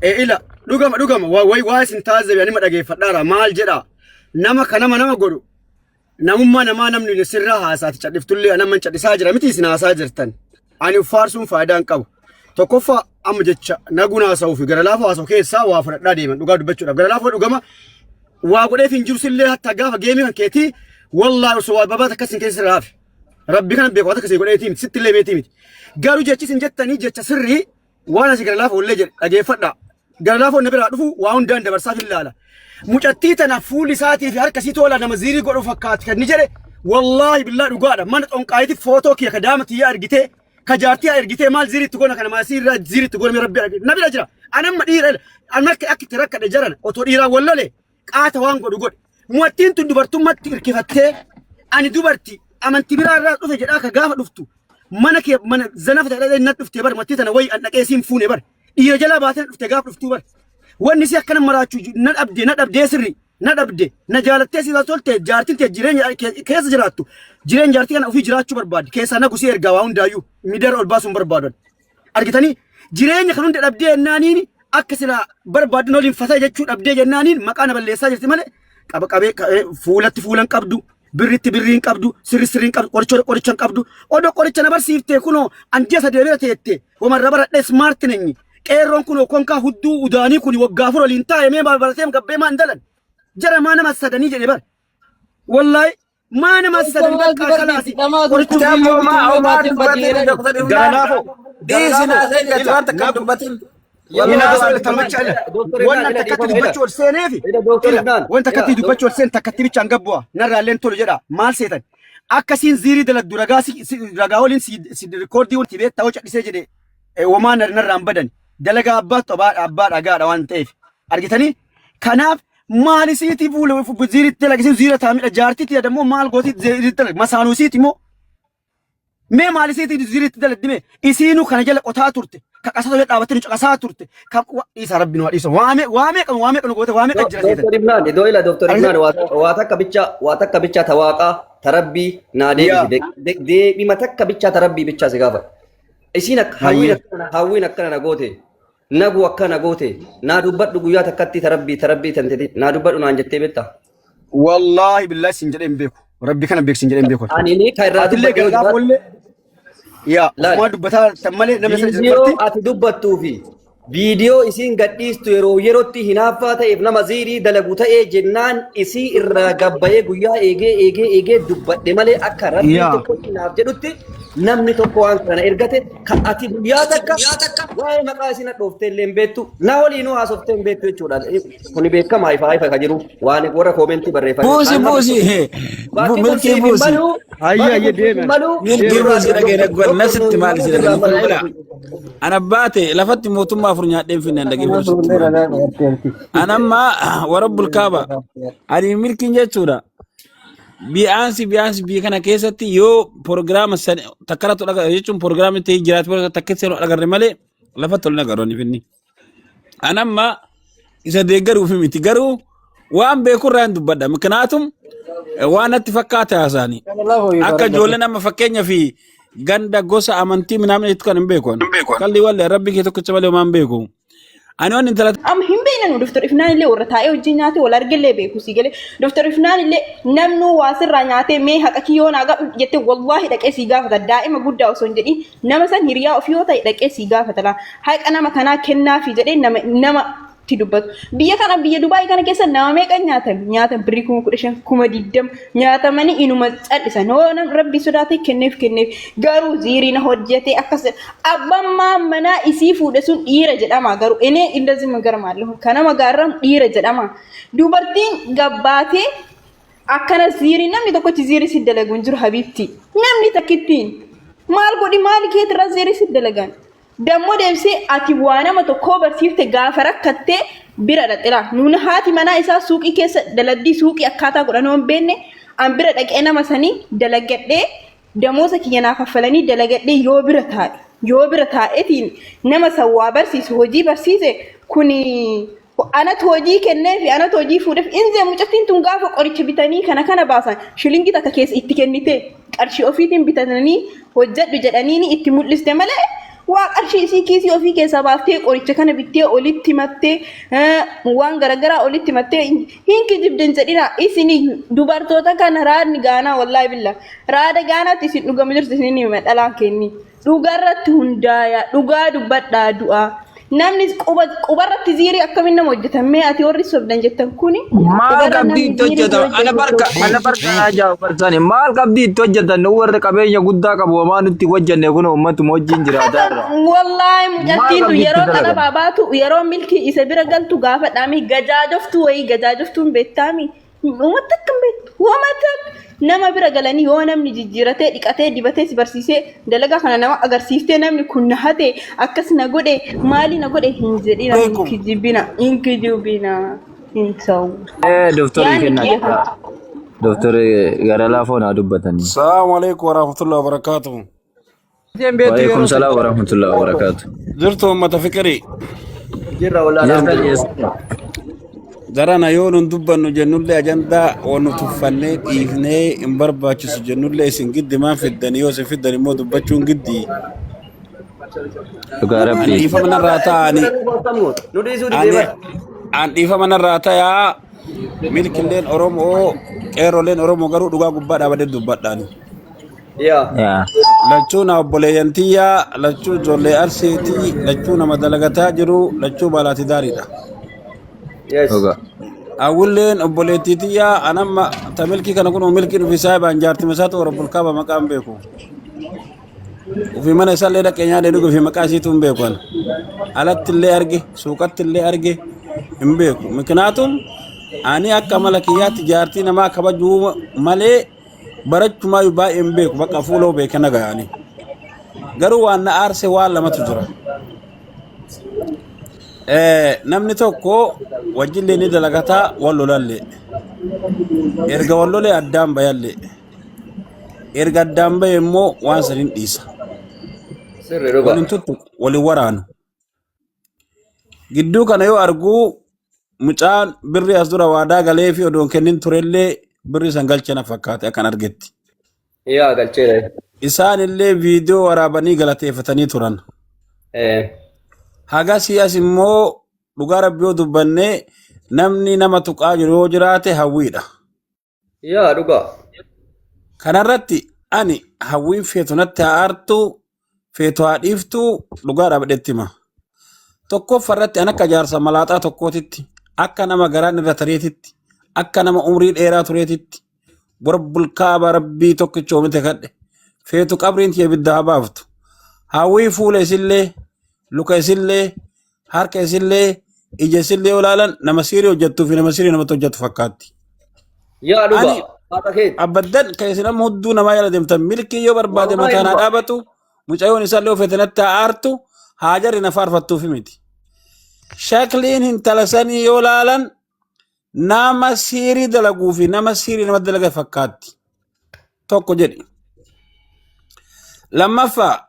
إلا دوغما وايس انتازب يعني ما دغي فدارا مال جدا نما كنما غدو نمما نما نمني سرها سات چدفتولي انا من چدي ساجرا متي سنا ساجرتن اني فارسون فايدان قب تكفى ام جچ نغونا سو في غرلافو اسو كيسا وافر داديمن دوغا دبچو غرلافو دوغما واغودي فينجو سله حتى غاف جيمي كيتي والله سو بابا تكسن كيس راف ربي كان بيقوا تكسي غودي تيم ست لي بيتيم غارو جچ سنجتني جچ سري وانا سي غرلافو لجر اجي فدا غرلافو نبرا دفو واون دان دبرسا في الله مجتي تنفول ساتي في حركه سيتولا نمزيري غدو فكات كنجري والله بالله دوغادا من طنقايتي فوتو كي كدامتي يا ارغيتي كجارتي ارغيتي مال زيري تكون كان ما سير زيري تكون ربي نبي اجرا انا مدير انا اكي تركد جرن اوتو ديرا ولله قاتا وان غدو غد موتين تدبرتو مت كيفتي اني دبرتي امنتي برا دفه جداك غاف دفتو منك من زنفت على ندفتي بر متيتنا وي ان قيسين فوني بر iyo jala baatan dhufte gaaf dhuftu bar wanni si akkana maraachu nadabde sirri nadabde najalatte sida tolte jaartinte jireenya keessa jiraattu jireenya jaartii kana ofii jiraachuu barbaad keessa nagu si erga waa hundaayu midar ol baasuun barbaadan argitanii jireenya kan hunda dhabdee ennaaniin akka sila barbaadin olin fasa jechuu dhabdee jennaaniin maqaa balleessaa jirti malee qabee fuulatti fuulan qabdu birritti birriin qabdu sirriin qabdu qorichan qabdu odo qoricha na barsiifte kuno anjesa deebira teette wamarra baradhe smart nenni qeerroon kuno konka hudduu udaanii kuni waggaafur olin taa'e mee barbarateem gabbee maan dalan jara maa nama sadanii jedhe bar wallahi maa nama sadanii bakka kalaasi qoricha galaafo deesina sayyidat waan takka dubbatin وانا تكتب بتشور سينيفي وانت كتب بتشور سين تكتب بيتشان قبوا نرى لين تولو جدا مال سيتن اكاسين زيري دل الدرغاسي رغاولين سي ريكوردي وانت بيت تاوچ ديسجدي وما نرى بدن دلغا ابات ابات اغا وان تيف ارغتني كناف مال سيتي فول زيري تلغ زيري تامي جارتي تي دمو مال غوتي زيري تلغ مسانو سيتي مو مي مال سيتي زيري تدل دمي اسينو كان جل قطا تورتي كقصه دابتني قصا تورتي كم يس ربنا وديس وامي كن غوته وامي كجرا سيتي دكتور ابنان دويلا دكتور ابنان واتك بيتشا تواقا تربي نادي دي بمتك بيتشا تربي بيتشا سيغافا اسينك هاوينك كنا غوته نغو كنا غوته نا دبد غيا تكتي تربي تنتدي نا دبد نانجتي بيتا والله بالله سنجدين بيكو ربي كان بيك سنجدين بيكو اني ني خيرات يا ما دبتا تملي نمسج فيديو اتدبتو في فيديو اسين غديستو يروتي هنافا تايف نمازيري دلغوتا اي جنان اسي الرغباي غيا ايغي دبت مالي اكرم تو ناف جدوتي نمني تو كوان كان ارغته كاتي غيا تك واي مقاسينا دوفتين لمبيتو ناولي نو اسوفتين بيتو چودال كوني بيكا ماي فاي كاجرو واني ورا كومنتي بريفا بوسي ملكي بوسي هيا ديما ملكي بوسي دغه غور نسيت مالي سي دغه انا باتي لفت موتما فرنيا دين فين دغه انا ما ورب الكعبه اني ملكي نجتودا بيانسي بي كان كيستي يو بروجرام تكراتو دغه يچون بروجرام تي جرات تكسيرو دغه مالي لفت لنا غروني فيني انا ما اذا دغرو في متي غرو وان بيكوران دبدا مكناتم وانا اتفقات يا ساني اكا جولنا ما فكينا في غندا غوسا امانتي منام يتكن بيكون قال لي والله ربي كي تكتبلي ما بيكون انا ان انت ام همبينا دكتور افنان اللي ورتاي وجيناتي ولا رجل بيكو سيغلي دكتور افنان اللي نمنو واسر رانياتي مي حقكيون اغا يتي والله دقي سيغافه دائما غدا وسنجدي نمسن هريا اوفيوتا دقي سيغافه تلا هاي انا مكانا كنا في جدي نما tidubbat biya kana biya Dubai kana keessa nama meeqa nyaata birrii kuma 15 kuma 20 nyaatamani inuma cadhisa no rabbi sodaate kenneef garuu ziirina hojjete akkas abbamma mana isii fuudhe sun dhiira jedhama garuu ene indazi magarmaallu kana magaram dhiira jedhama dubartiin gabbaate akkana ziiri namni tokkochi ziiri siddalagun jiru habibti namni takkittiin maal godhi maal keetra ziiri siddalagan dammo deemsi ati waanama tokko barsiifte gaafa rakkatte bira dhaqira nuun haati mana isaa suuqii keessa daladdi suuqii akkaataa godhanoon beenne an bira dhaqee nama sanii dalagadhee damoosa kiyya naa kaffalanii dalagadhee yoo bira taa'etiin nama sawwaa barsiisu hojii barsiise kuni anat hojii kenneefi anat hojii fuudheef inzee mucattiin tun gaafa qoricha bitanii kana baasan shilingii takka keessa itti kennite qarshii ofiitiin bitatanii hojjedhu jedhanii itti mul'iste malee waa qarshii isii kiisii ofii keessaa baaftee qoricha kana bittee olitti mattee waan garagaraa olitti mattee hin kijibden jedhina isini dubartoota kana raadni gaanaa wallaahi billa raada gaanaatti isin dhugama jirtu isin hima dhalaan kenni dhugarratti hundaaya dhugaa dubbadhaa du'a namni qubarratti ziirii akkamiin nama hojjetamee ati warri sobdan jettan kuni maal qabdii itti hojjetan ana barka ajaa'iba barsaani maal qabdii itti hojjetan nu warra qabeenya guddaa qabu homaa nutti hojjenne kun uummatuma wajjin jiraata irra wallaahi mucattiitu yeroo kana baabaatu yeroo milkii isa bira galtu gaafa dhaami gajaajoftu wayii gajaajoftuun beektaami uummata akkam beektu uummata nama bira galanii yoo namni jijjiiratee dhiqatee dibatee si barsiisee dalagaa kana nama agarsiiftee namni kun na hate akkas na godhe maali na godhe hin jedhina hin kijibina hin ta'u. Doktori kenna doktori gara laafoo na dubbatanii. Assalamu alaikum warahmatullahi wabarakatuh. Waalaikum salaam warahmatullahi wabarakatuh. Jirtu ummata fikri. Jirra wallaahi. Darana yoo nun dubbannu jennullee ajandaa wanu tuffannee dhiifnee hin barbaachisu jennullee isin giddi maan fiddan yoo isin fiddan immoo dubbachuun giddi. Dhugaa rabbii. Dhiifama narraa ta'ani. An dhiifama narraa ta'aa milkilleen Oromoo qeerroleen Oromoo garuu dhugaa gubbaa dhaabadee dubbadhaani. Yaa. Lachuu na obboleeyyan tiyyaa, lachuu ijoollee arsiitii, lachuu nama dalagataa jiru, lachuu baalaati daariidha. Yes. Awulleen obboleettii tiyyaa anamma ta milkii kana kun milkii dhufisaa baan jaartima isaa ta'u rabbul kaaba maqaan beeku. Ufi mana isallee dhaqee nyaadee dhugu fi maqaa isiitu hin beeku. Alatti illee arge, suuqatti illee arge hin beeku. Miknaatum ani akka mala kiyyaatti jaartii namaa kabajuu malee barachumaa baay'ee hin beeku bakka fuuloo beekana ga'anii. Garuu waan na aarse waan lamatu jira. Namni tokko wajjillee ni dalagataa wallolallee erga wallolee addaan bayallee erga addaan baye immoo waan saniin dhiisa waliin tuttu waliin waraanu gidduu kana yoo arguu mucaan birri as dura waadaa galee fi odoon kennin turellee birri san galchana fakkaate akkan argetti Yaa galcheera. isaan illee viidiyoo waraabanii galateeffatanii turan Hagasii as immoo dhugaa rabbii yoo dubbannee namni nama tuqaa jiru yoo jiraate hawwiidha. Yaa dhugaa. Kanarratti ani hawwiin feetu natti haa aartu feetu haa dhiiftu dhugaa dhaabadhetti hima. Tokkoffarratti an akka jaarsa malaaxaa tokkootitti akka nama garaan irra tareetitti akka nama umrii dheeraa tureetitti rabbul kaaba rabbii tokkicha oomite kadhe feetu qabriin tiyya ibidda haa baaftu. Hawwii fuula isillee luka isillee harka isillee ija isillee olaalan nama siirii hojjettuu fi nama siirii namatti hojjettu fakkaatti. Yaa dhugaa. Abaddan kan isin amma hudduu namaa jala deemtan milkii yoo barbaade mataan haa dhaabatu mucayyoon isaallee ofeete natti haa aartu haa jarri na faarfattuufi miti. Shakliin intala sanii yoo laalan nama siirii dalaguu fi nama siirii nama dalaga fakkaatti. Tokko jedhi. Lammaffaa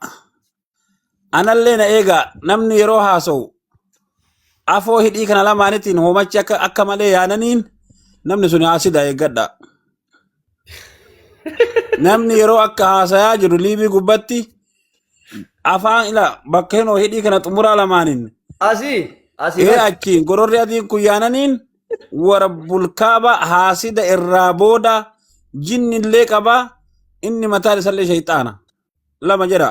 anallee na eegaa namni yeroo haasa'u afoo hidhii kana lamaanitiin hoomachi akka malee yaananiin namni sun haasida eeggadha. Namni yeroo akka haasayaa jiru liibii gubbatti afaan ila bakka hinoo hidhii kana xumuraa lamaaniin achiin gororri adiin kun yaananiin warabbul kaaba haasida irraa booda jinni illee qaba inni mataan isallee shayxaana lama jedha.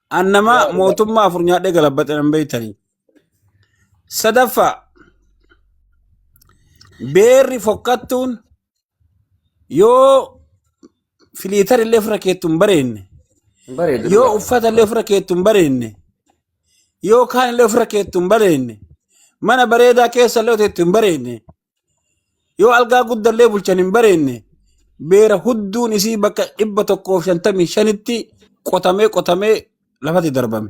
Annama mootummaa afur nyaadhee galabbaxan beeytanii. Sadaffaa beerri fokkattuun yoo filiitar illee ofirra keettu hin bareenne yoo uffata illee ofirra keettu hin bareenne yoo kaan illee ofirra keettu hin bareenne mana bareedaa keessa illee oteettu hin bareenne yoo algaa guddaa illee bulchan hin bareenne beera hudduun isii bakka 155tti qotamee lafatti darbame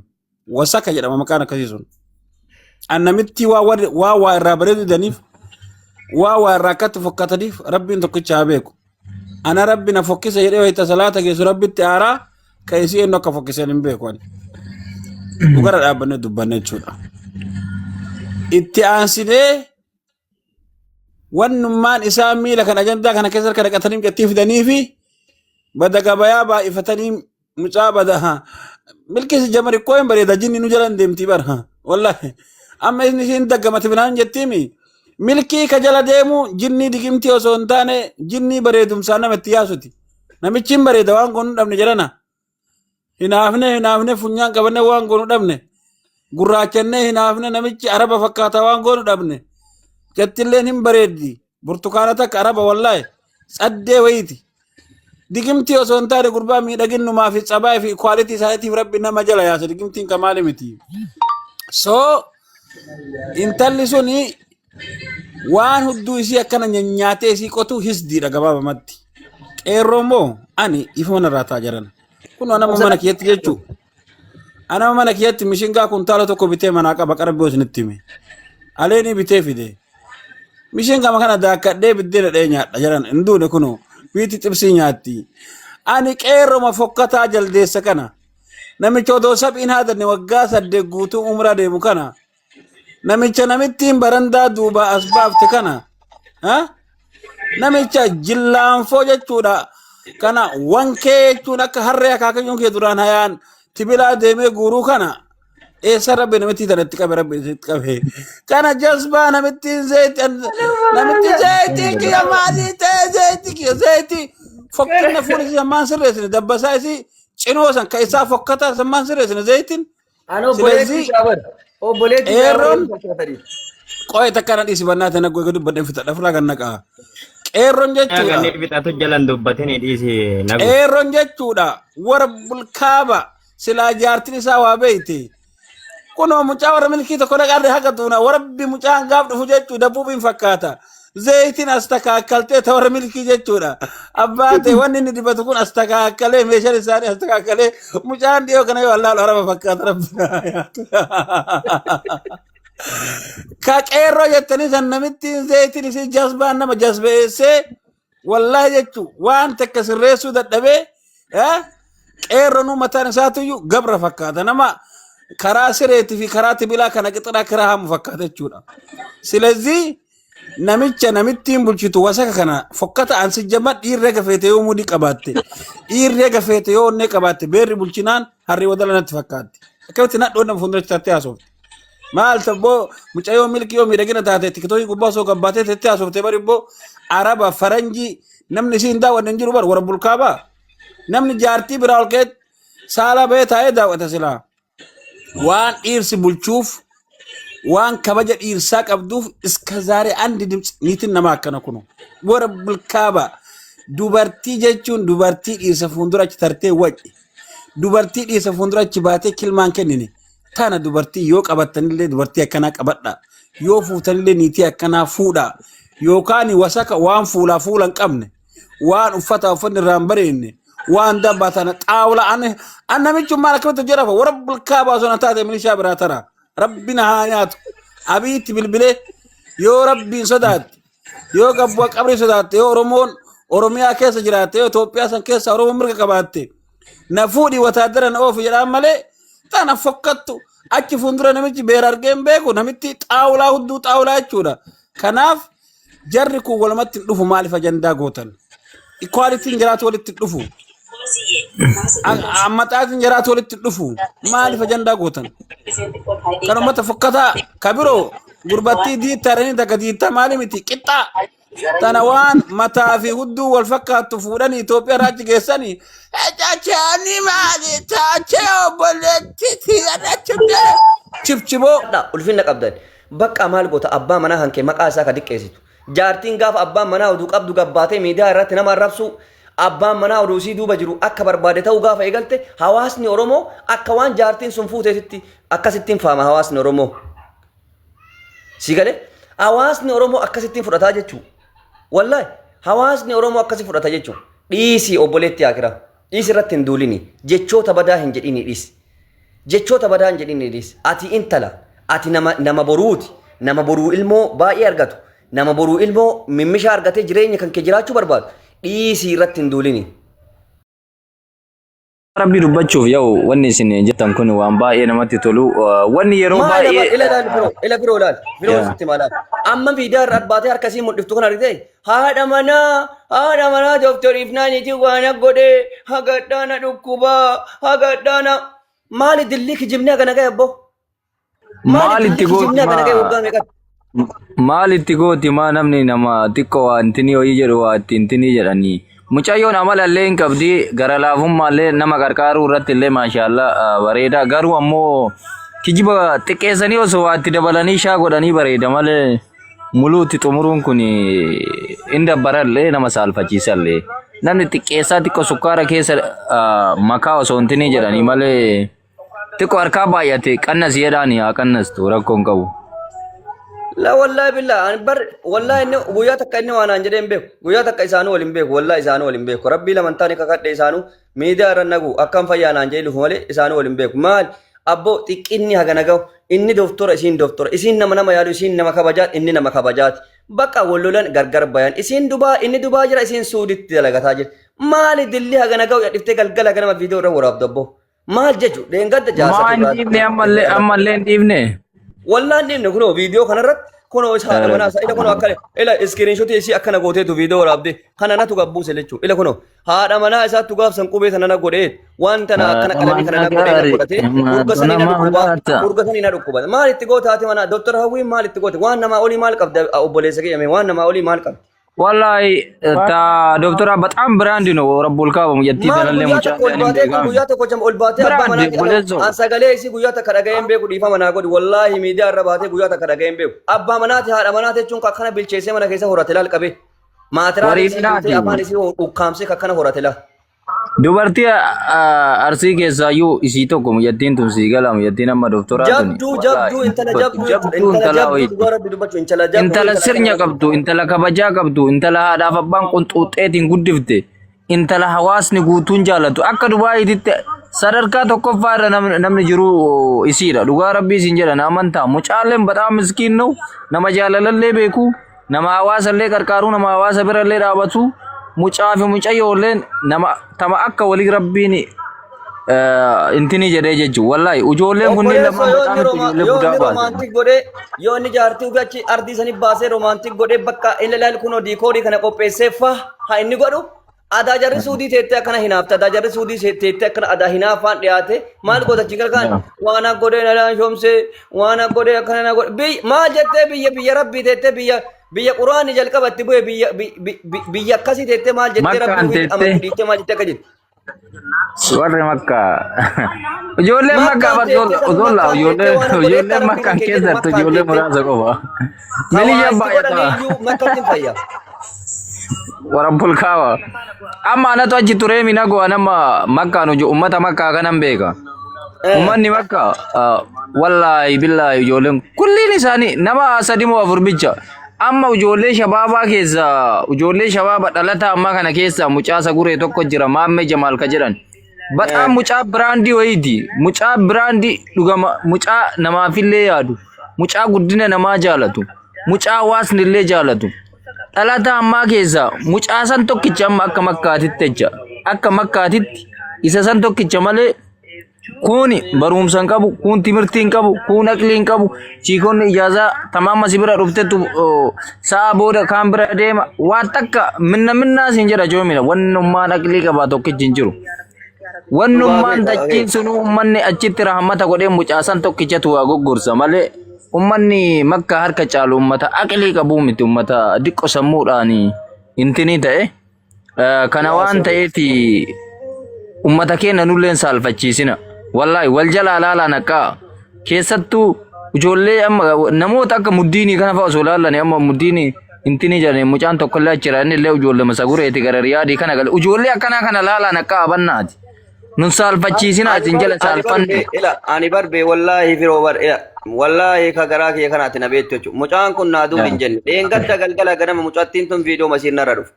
wasaka jedhama maqaan akkasii sun annamitti waa irraa bareedaniif waa irraa akkatti fokkataniif rabbiin tokkicha haa beeku ana rabbi na fokkisa jedhee wayita salaata geessu rabbitti aaraa ka isii eenyu akka fokkisan hin beeku ani dhugara dhaabbanne dubbanne jechuudha. Itti aansinee wannummaan isaa miila kan ajandaa kana keessa kan dhaqatanii qexxii fidanii fi bada gabayaa baay'ifatanii mucaa bada milkii si jamari koo hin bareeda jinni nu jalan deemtii bara wallahi amma inni siin daggamati binaan jettiimi milkii ka jala deemu jinni digimtii osoo hin taane jinni bareedumsaa namatti yaasuti namichi hin bareeda waan goonu dhabne jedhana hinaafne funyaan qabanne waan goonu dhabne gurraachannee hinaafne namichi araba fakkaata waan goonu dhabne jettilleen hin bareeddi burtukaana takka araba wallahi saddee wayiti digimtii osoo hin taane gurbaa miidhaginnumaa fi cabaa fi kwaaliti isaatiif rabbi nama jala yaasa digimtiin kamaali miti so intalli suni waan hudduu isii akkana nyaatee isii qotu hisdiidha gabaabamatti qeerroo moo ani ifa narraa taa jiran kun anama mana kiyyatti jechuu anama mana kiyyatti mishingaa kuntaala tokko bitee manaa qaba qarabbii isinitti hime aleeni bitee fide mishingaa kana daakkadhee biddeen dhadhee nyaadha jiran hinduune kunoo biiti xibsii nyaatti ani qeerroma fokkataa jaldeessa kana namicha odoo saphiin haadanne waggaa 8 guutuu umraa deemu kana namicha namittiin barandaa duuba as baafte kana namicha jillaanfoo jechuudha kana wankee jechuun akka harree akaakayyuun kee duraan hayaan tibilaa deemee guuruu kana eessa rabbi namitti tanatti qabe rabbi isitti qabe kana jasbaa namittiin zayitii kiyya maasii ta'e zayitii fokkina fuuli si sammaan sirreessine dabbasaa isii cinoo san ka isaa fokkataa sammaan sirreessine zayitiin qeerroon qo'ee takka na dhiisi bannaa tana goga dubbadhe fitadha furaa kan naqaa qeerroon jechuudha qeerroon jechuudha warra bulkaaba silaa jaartiin isaa waa beeyte kunoo mucaa warra milkii tokko dhaqaarre haqa tuuna warabbi mucaan gaaf dhufu jechuu dabbuubiin fakkaata zayitiin as takaakaltee ta warra milkii jechuudha abbaate wanni inni dibatu kun as takaakalee meeshaan isaanii as takaakalee mucaan dhiyoo kana yoo allaalu araba fakkaata ka qeerroo jettanii san namittiin zayitiin isii jasbaan nama jasbeessee wallahi jechuu waan takka sirreessuu dadhabee qeerroonuu mataan isaatuyyuu gabra fakkaata nama karaa sireetii fi karaa tibilaa kana qixxira kiraa hamu fakkaata jechuudha. Silazii namicha namittiin bulchitu wasaka kana fokkata ansi jamma dhiirree gafeete yoo mudii qabaatte dhiirree gafeete yoo onnee qabaatte beerri bulchinaan harri wadalanatti fakkaatti. Akkamitti nadhoon nama fuuldura taatee haasofte. Maal tabboo mucayyoo milkii yoo miidhagina taate tikitookii gubbaa osoo gabbaatee tettee haasofte bari ibboo araba faranjii namni isiin daawwanne hin jiru bar warra bulkaabaa namni jaartii biraa ol ka'eet saala ba'ee taa'ee daawwata silaa. Waan dhiirsi bulchuuf waan kabaja dhiirsaa qabduuf iska zaaree andi niitiin nama akkana kunu warra bulkaaba dubartii jechuun dubartii dhiirsa fuuldura achi tartee wacci dubartii dhiirsa fuuldura achi baatee kilmaan kennine tana dubartii yoo qabattanillee dubartii akkanaa qabadha yoo fuutanillee niitii akkanaa fuudha yookaan wasaka waan fuulaa fuulan qabne waan uffata uffanni irraan bareenne waan dabbatana xaawla annamichummaan akkamitti jedhafa warra bulkaabaa sona taate milishaa biraa tara rabbina haa nyaatu abiitti bilbilee yoo rabbiin sodaatte yoo gabbaa qabrii sodaatte yoo oromoon oromiyaa keessa jiraatte yoo Itoophiyaa san keessa oromoon mirga qabaatte na fuudhii wataadara na oofu jedhaan malee tana fokkattu achi fuuldura namichi beera argeen beeku namitti xaawlaa hudduu xaawlaa jechuudha kanaaf jarri kun walumatti dhufu maaliif ajandaa gootan equalitiin jiraatu walitti dhufu ammatatin jaraatu walitti dhufu maaliif ajandaa gootan kan ummata fokkataa kabiroo gurbattii diittaranii daga diitta maali miti qixxaa tana waan mataa fi hudduu wal fakkaattu fuudhanii Itoophiyaa raachi geessanii ejachaani maali taachee obboleetti tiirachute chibchiboo ulfinna qabdan bakka maal goota abbaa manaa hankee maqaa isaa ka diqqeessitu jaartiin gaafa abbaan manaa oduu qabdu gabbaatee miidiyaa irratti nama arrabsu abbaan manaa oduu sii duuba jiru akka barbaade ta'uu gaafa eegalte hawaasni Oromoo akka waan jaartiin sun fuuteetitti akkasittiin faama hawaasni Oromoo. Si galee hawaasni Oromoo akkasittiin fudhataa jechuu wallahi hawaasni Oromoo akkasi fudhata jechuu dhiisii obboleetti akira dhiisi irratti hin duulini jechoota badaa hin jedhini dhiisi jechoota badaa hin jedhini dhiisi ati intala ati nama boruuti nama boruu ilmoo baay'ee argatu nama boruu ilmoo mimmishaa argatee jireenya kan kee jiraachuu barbaadu dhiisii irratti hin duulini. Rabbi dubbachuuf yoo wanni isin jettan kun waan baay'ee namatti tolu wanni yeroo baay'ee ila biroo laal biroo sitti maalaan amma viidiyaa irraa baatee harkasii mul'iftu kan argite haadha manaa doktor Ifnaaniiti waan godhe hagadhaana dhukkubaa hagadhaana Maali dilli kijibni hagana ga'e abbo? Maalitti kijibni hagana ga'e waggaa gooti meeqatti? maalitti gooti maa namni nama xiqqoo waa intini hoyi jedhu waa itti intini jedhanii. Mucayyoon amalallee hin qabdi gara laafummaallee nama gargaaruu irratti illee maashaallah bareeda garuu ammoo kijiba xiqqeessanii osoo waa itti dabalanii shaa godhanii bareeda malee muluutti xumuruun kun hin dabbarallee nama saalfachiisallee namni xiqqeessaa xiqqoo sukkaara keessa makaa osoo intini jedhanii malee xiqqoo harkaa baay'ate qannas jedhaanii haa qannastu rakkoon qabu. La wallahi billah ani bar wallahi inni guyyaa takka inni waan jedhee hin beeku guyyaa takka isaanuu waliin beeku wallahi isaanuu waliin beeku rabbii lamantaan kakadhe isaanuu miidiyaa irra nagu akkam fayyaanaan jedhu malee isaanuu waliin beeku maal abbo xiqqinni hagana gahu inni doktora isiin nama yaadu isiin nama kabajaat inni nama kabajaati bakka wallolan gargar bayan isiin inni dubaa jira isiin suuditti dalagataa jira maali dilli hagana gahu yadhiftee galgala ganama viidiyoo irra waraabdu abbo maal jechu deengadda jaasa Maa hin dhiifne ammallee hin dhiifne. Wallaan dhiifne kunoo viidiyoo kanarratti kunoo isa haadha manaa isaa ila kunoo akka ila iskiriinshotii isii akkana gooteetu viidiyoo waraabde kana natu gabbuuse jechuudha ila kunoo haadha manaa isaattu gaafsan qubee sana na godhee wanta na akkana qalamii kana na godhee na godhatee urgasanii na dhukkubata maal itti goote haati manaa dooktora hawwiin maal itti goote waan namaa olii maal qabda obboleessa keeyame waan namaa olii maal qabda. Wallahi ta doktora በጣም ብራንድ ነው ረቡል ካባ ሙየቲ ተለለ ሙጫ guyyaa tokko jam ol baatee abbaa manaa an sagalee isii guyyaa takka dhaga'een beeku dhiifama naa godhi wallaahi miidiyaa irra baatee guyyaa takka dhaga'een beeku abbaa manaati haadha manaati jechuun kakkana bilcheessee mana keessa horate laal qabee maatiraa isii afaan isii ukkaamsee kakkana horate laal. Dubartii arsii keessaayyuu isii tokko muyyattiin tun sii gala muyyattiin amma doktoraa tuni. Jabduu intala sirnya qabdu intala kabajaa qabdu intala haadhaaf abbaan qunxuuxxeetiin guddifte intala hawaasni guutuun jaalatu akka Dubaayiitti sadarkaa tokkoffaa irra namni jiru isiidha dhugaa rabbii isin jedhan amantaa mucaalleen badhaa miskiin na'u nama jaalalallee beeku nama hawaasallee qarqaaruu nama hawaasa birallee dhaabatu. Mucaa fi mucayyooleen nama tama akka walii rabbiin intini jedhee jechuun wallahi ijoolleen kunneen lamaan bataam ijoollee guddaa baase. Romaantik godhee yoo inni jaartii ofii achi ardii sanii baasee romaantik godhee bakka inni laal kunoo diikoorii kana qopheessee haa inni godhu aadaa jarri suudii teettee akkana hinaafte aadaa jarri suudii teettee akkana aadaa hinaafaan dhiyaate maal gootachi galkaan waan godhee nalaan shoomsee waan godhee akkana na godhe maal jettee biyya rabbii teettee biyya quraani jalqabatti bu'e biyya akkasii teettee maal jettee rabbii amantii dhiittee maal jettee akka jettu. Warri makka ijoolleen makka odolla ijoolleen makka keessatti ijoollee muraasa qofa miliyya baay'ata warabbul kawa amma anatu achi turee minago anama makka nuju ummata makka kanan beeka ummanni makka wallahi billahi ijoolleen kulliin isaanii nama sadimoo afur bicha amma ijoollee shabaabaa keessa ijoollee shabaaba dhalataa amma kana keessa mucaa saguree tokko jira maamme jamaal ka jedhan badhaan mucaa biraandii wayiiti mucaa biraandii dhugama mucaa namaafillee yaadu mucaa guddina namaa jaalatu mucaa hawaasni illee jaalatu dhalataa ammaa keessa mucaa san tokkicha amma akka makkaatitti jecha akka makkaatitti isa san tokkicha malee kuni barumsan qabu kun timirtiin qabu kun aqliin qabu chiikonni ijaaza tamama sibira dhuftetu saa booda kaan bira deema waan takka minna siin jedha joomina wannummaan aqlii qabaa tokkichi hin jiru wannummaan dachiin sunu ummanni achitti rahmata godhee mucaasan tokkichatu waa goggorsa malee ummanni makka harka caalu ummata aqlii qabuu miti ummata diqqo sammuudhaani intini ta'e kana waan ta'eefi ummata keenya nulleen saalfachiisina wallahi wal jalaa laalaa naqaa keessattuu ijoollee amma namoota akka muddiinii kana fa'a osoo laallanii amma muddiinii intini jedhanii mucaan tokkollee achira inni illee ijoollee masagureeti gara riyaadii kana gale ijoollee akkanaa kana laalaa naqaa abannaati nun saalfachiisinaa isin jala saalfanne. Ani barbee wallahi firoo wallahi ka garaa kiyya kanaatti na beektu jechuudha mucaan kun naa duudhi hin jenne dheengadda galgala ganama mucattiin tun viidiyoo masiirnarra dhufu.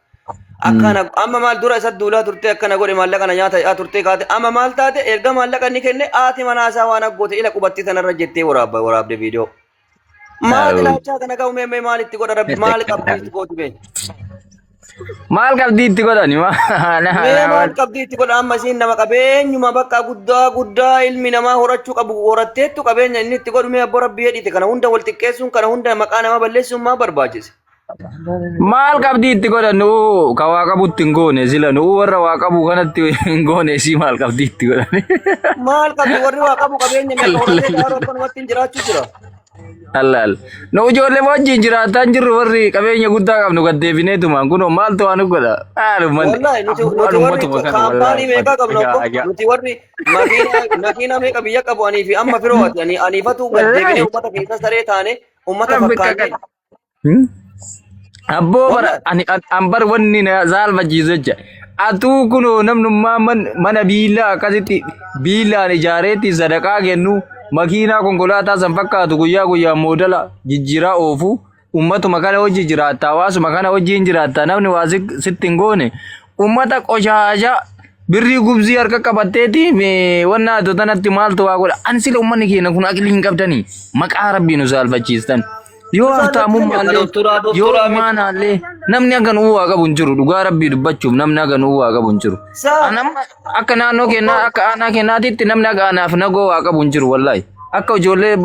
Akkana amma maal dura isa duulaa turtee akkana godhe maallaqa na nyaata turtee kaate amma maal taate erga maallaqa inni kenne haati manaasaa waan aggoote ila qubattii tanarra jettee waraabde viidiyoo. Maal ilaalchaa kana ga'u meemmee maalitti godha rabbi maal qabdi itti gooti bee. Maal qabdi itti godhani maal qabdi itti godha amma isiin nama qabeenyuma bakka guddaa ilmi namaa horachuu qabu horatteettu qabeenya inni itti godhu mee abbo rabbi hedhite kana hunda wal xiqqeessuun kana hunda maqaa nama balleessuun maa barbaachise. Maal qabdi itti godhannu ka waa qabutti hin goone sila nu warra waa qabu kanatti hin goone si maal qabdi itti godhanne. Maal qabdi warri waa qabu qabeenya meeqa horatee gaaroo akkanumatti hin jiraachuu jira. Allal. No ijoollee wajjin jiraataan jirru warri qabeenya guddaa qabnu gad deebineetuma kunoo maaltu waan godha. Wallahi nuti warri kaampaanii meeqa qabnu nuti warri makiina meeqa biyya qabu anii fi amma firooti aniifatu gad deebinee uummata keessa saree taane uummata fakkaatee. Abboo bara ani ambar wanni na zaalfachiisu jecha. Atuu kunoo namnummaa mana biilaa akkasitti biilaan ijaareetti sadaqaa kennu. Makiinaa konkolaataa san fakkaatu guyyaa moodela jijjiiraa oofu ummatuma kana hojii jiraata hawaasuma kana hojiin jiraata namni waa sitti hin goone ummata qoshaasha birrii gubzii harka qabatteeti wanna tanatti maaltu waa godha ani sila ummanni keenya kun aqlii hin qabdanii maqaa rabbii nu saalfachiistan yoo haftaamummallee yoo imaanaallee namni akka nu waa qabu hin jiru dhugaa rabbii dubbachuuf namni akka nu waa qabu hin jiru akka naannoo kennaa akka aanaa kennaatitti namni akka aanaaf nagoo waa qabu hin jiru wallahi akka ijoollee